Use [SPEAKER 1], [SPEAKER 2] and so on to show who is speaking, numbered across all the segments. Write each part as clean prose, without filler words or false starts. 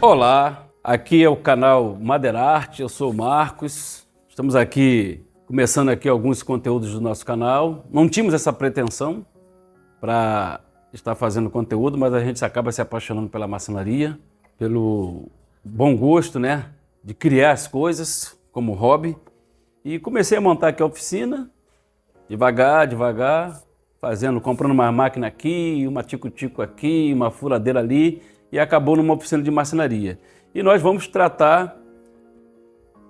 [SPEAKER 1] Olá, aqui é o canal Madeirarte, eu sou o Marcos. Estamos aqui começando alguns conteúdos do nosso canal. Não tínhamos essa pretensão para estar fazendo conteúdo, mas a gente acaba se apaixonando pela marcenaria, pelo bom gosto, né, de criar as coisas como hobby. E comecei a montar aqui a oficina, devagar, comprando uma máquina aqui, uma tico-tico aqui, uma furadeira ali, e acabou numa oficina de marcenaria. E nós vamos tratar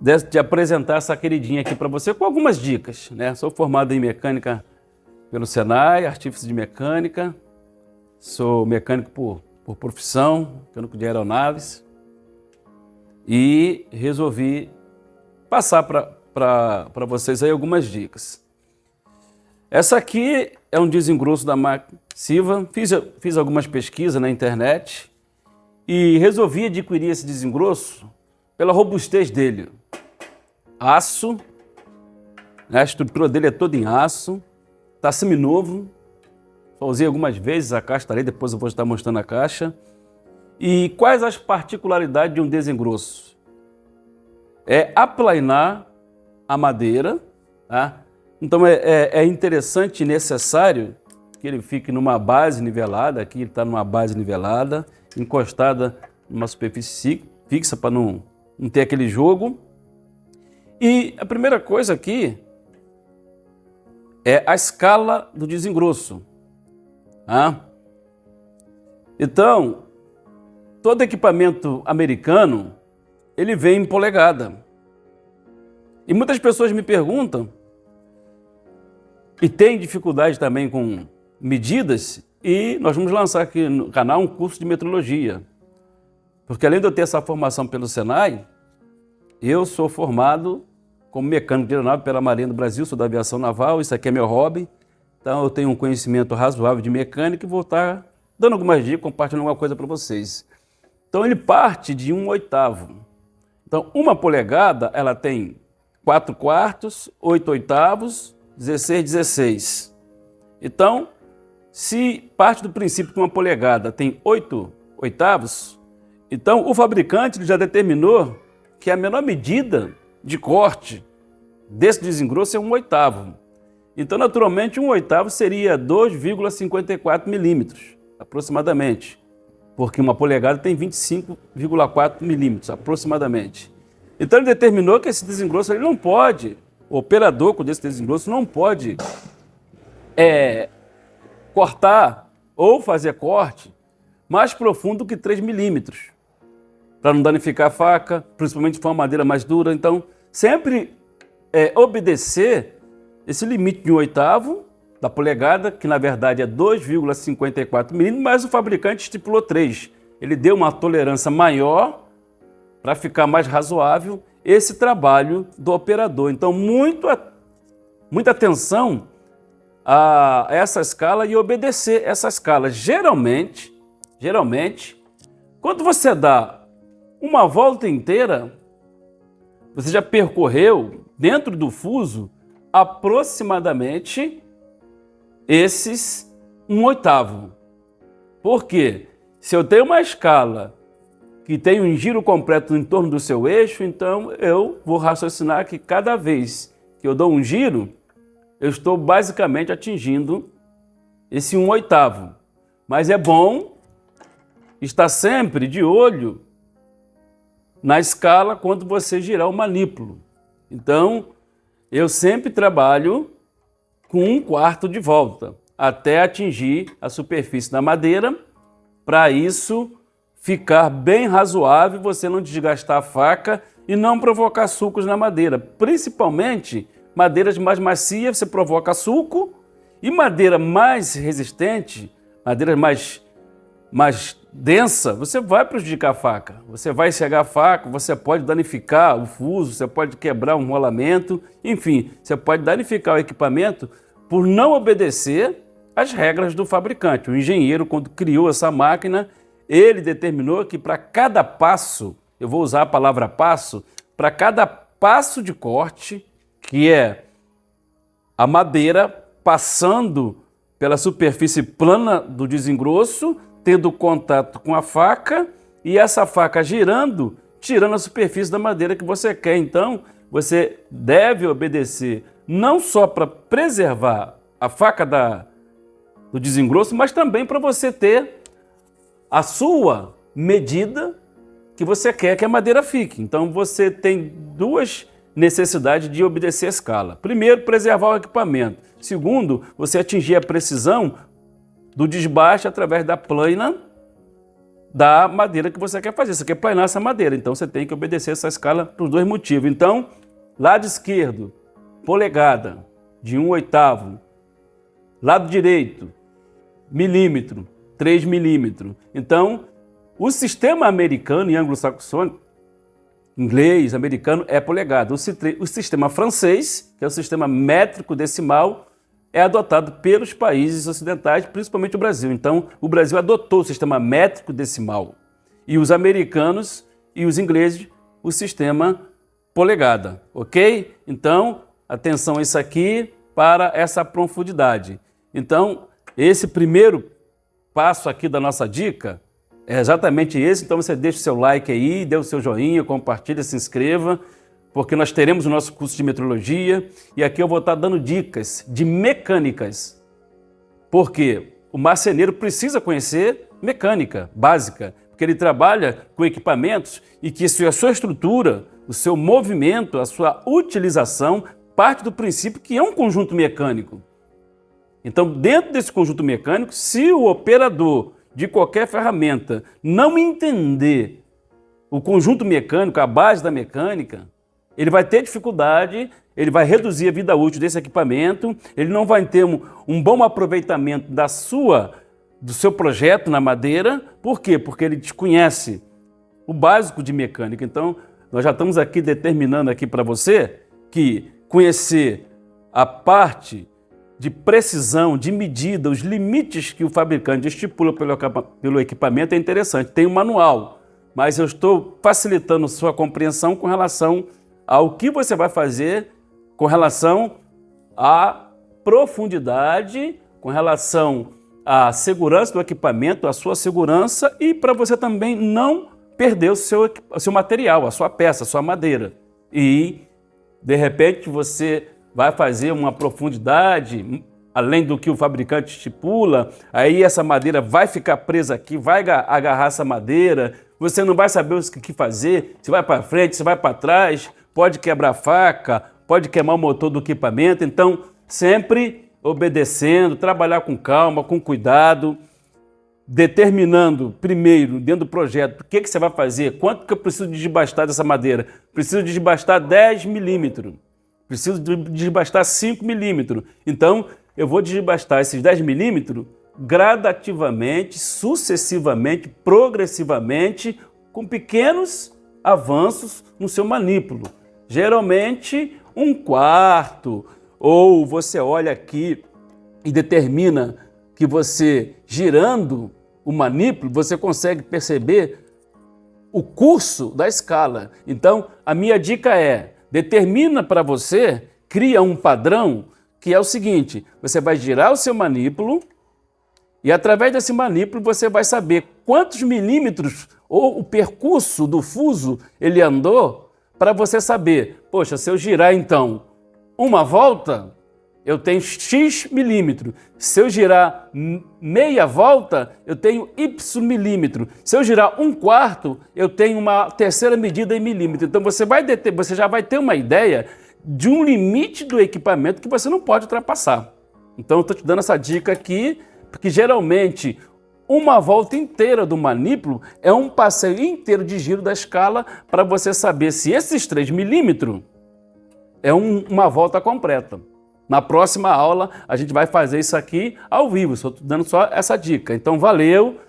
[SPEAKER 1] de apresentar essa queridinha aqui para você com algumas dicas, né? Sou formado em mecânica pelo Senai, artífice de mecânica, sou mecânico por profissão, mecânico de aeronaves, e resolvi passar para vocês aí algumas dicas. Essa aqui é um desengrosso da máquina Siva. Fiz algumas pesquisas na internet e resolvi adquirir esse desengrosso pela robustez dele. Aço, né? A estrutura dele é toda em aço, está seminovo, só usei algumas vezes, a caixa está ali, depois eu vou estar mostrando a caixa. E quais as particularidades de um desengrosso? É aplainar a madeira, tá? Então é interessante e necessário que ele fique numa base nivelada. Aqui ele está numa base nivelada, encostada numa superfície fixa para não ter aquele jogo. E a primeira coisa aqui é a escala do desengrosso. Tá? Então, todo equipamento americano, ele vem em polegada. E muitas pessoas me perguntam, e tem dificuldade também com medidas, e nós vamos lançar aqui no canal um curso de metrologia. Porque além de eu ter essa formação pelo Senai, eu sou formado como mecânico de aeronave pela Marinha do Brasil, sou da aviação naval, isso aqui é meu hobby. Então eu tenho um conhecimento razoável de mecânica e vou estar dando algumas dicas, compartilhando alguma coisa para vocês. Então ele parte de 1/8. Então uma polegada, ela tem 4/4, 8/8, 16/16. Então, se parte do princípio que uma polegada tem 8/8, então o fabricante já determinou que a menor medida de corte desse desengrosso é 1/8. Então, naturalmente, 1/8 seria 2,54 milímetros, aproximadamente, porque uma polegada tem 25,4 milímetros, aproximadamente. Então, ele determinou que esse desengrosso ele não pode, o operador com esse desengrosso não pode cortar ou fazer corte mais profundo que 3 milímetros, para não danificar a faca, principalmente se for uma madeira mais dura. Então, sempre obedecer esse limite de 1/8 da polegada, que na verdade é 2,54 milímetros, mas o fabricante estipulou 3. Ele deu uma tolerância maior para ficar mais razoável esse trabalho do operador. Então, muita atenção a essa escala e obedecer essa escala. Geralmente, quando você dá uma volta inteira, você já percorreu dentro do fuso aproximadamente esses 1/8. Por quê? Se eu tenho uma escala que tem um giro completo em torno do seu eixo, então eu vou raciocinar que cada vez que eu dou um giro, eu estou basicamente atingindo esse 1/8. Mas é bom estar sempre de olho na escala quando você girar o manípulo. Então, eu sempre trabalho com 1/4 de volta, até atingir a superfície da madeira, para isso ficar bem razoável, você não desgastar a faca e não provocar sulcos na madeira. Principalmente madeiras mais macias, você provoca sulco, e madeira mais resistente, madeira mais densa, você vai prejudicar a faca. Você vai cegar a faca, você pode danificar o fuso, você pode quebrar um rolamento, enfim, você pode danificar o equipamento por não obedecer às regras do fabricante. O engenheiro, quando criou essa máquina, ele determinou que para cada passo, eu vou usar a palavra passo, para cada passo de corte, que é a madeira passando pela superfície plana do desengrosso, tendo contato com a faca e essa faca girando, tirando a superfície da madeira que você quer. Então, você deve obedecer não só para preservar a faca do desengrosso, mas também para você ter a sua medida que você quer que a madeira fique. Então, você tem duas necessidades de obedecer a escala. Primeiro, preservar o equipamento. Segundo, você atingir a precisão do desbaste através da plana da madeira que você quer fazer. Você quer planar essa madeira, então você tem que obedecer essa escala por dois motivos. Então, lado esquerdo, polegada de 1/8. Lado direito, milímetro, 3 milímetros. Então, o sistema americano e anglo-saxônico, inglês, americano, é polegada. O sistema francês, que é o sistema métrico decimal, é adotado pelos países ocidentais, principalmente o Brasil. Então, o Brasil adotou o sistema métrico decimal. E os americanos e os ingleses, o sistema polegada, ok? Então, atenção a isso aqui para essa profundidade. Então, esse primeiro passo aqui da nossa dica é exatamente esse. Então, você deixa o seu like aí, dê o seu joinha, compartilha, se inscreva, porque nós teremos o nosso curso de metrologia e aqui eu vou estar dando dicas de mecânicas. Porque o marceneiro precisa conhecer mecânica básica, porque ele trabalha com equipamentos e que a sua estrutura, o seu movimento, a sua utilização parte do princípio que é um conjunto mecânico. Então, dentro desse conjunto mecânico, se o operador de qualquer ferramenta não entender o conjunto mecânico, a base da mecânica, ele vai ter dificuldade, ele vai reduzir a vida útil desse equipamento, ele não vai ter um bom aproveitamento do seu projeto na madeira. Por quê? Porque ele desconhece o básico de mecânica. Então, nós já estamos aqui determinando aqui para você que conhecer a parte de precisão, de medida, os limites que o fabricante estipula pelo equipamento é interessante. Tem um manual, mas eu estou facilitando sua compreensão com relação ao que você vai fazer, com relação à profundidade, com relação à segurança do equipamento, à sua segurança e para você também não perder o seu material, a sua peça, a sua madeira. E, de repente, você vai fazer uma profundidade além do que o fabricante estipula, aí essa madeira vai ficar presa aqui, vai agarrar essa madeira, você não vai saber o que fazer, se vai para frente, se vai para trás, pode quebrar a faca, pode queimar o motor do equipamento. Então, sempre obedecendo, trabalhar com calma, com cuidado, determinando primeiro, dentro do projeto, o que você vai fazer, quanto que eu preciso desbastar dessa madeira. Preciso desbastar 10 milímetros, preciso desbastar 5 milímetros. Então, eu vou desbastar esses 10 milímetros gradativamente, sucessivamente, progressivamente, com pequenos avanços no seu manípulo. Geralmente, 1/4, ou você olha aqui e determina que você, girando o manípulo, você consegue perceber o curso da escala. Então, a minha dica é, determina para você, cria um padrão, que é o seguinte: você vai girar o seu manípulo e através desse manípulo você vai saber quantos milímetros ou o percurso do fuso ele andou, para você saber, poxa, se eu girar então uma volta, eu tenho X milímetro. Se eu girar meia volta, eu tenho Y milímetro. Se eu girar 1/4, eu tenho uma terceira medida em milímetro. Então você já vai ter uma ideia de um limite do equipamento que você não pode ultrapassar. Então eu estou te dando essa dica aqui, porque geralmente uma volta inteira do manípulo é um passeio inteiro de giro da escala para você saber se esses 3 milímetros é uma volta completa. Na próxima aula a gente vai fazer isso aqui ao vivo, estou dando só essa dica. Então valeu,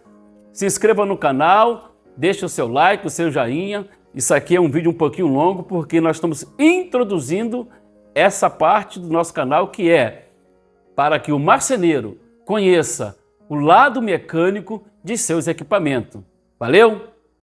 [SPEAKER 1] se inscreva no canal, deixe o seu like, o seu joinha. Isso aqui é um vídeo um pouquinho longo porque nós estamos introduzindo essa parte do nosso canal que é para que o marceneiro conheça o lado mecânico de seus equipamentos. Valeu?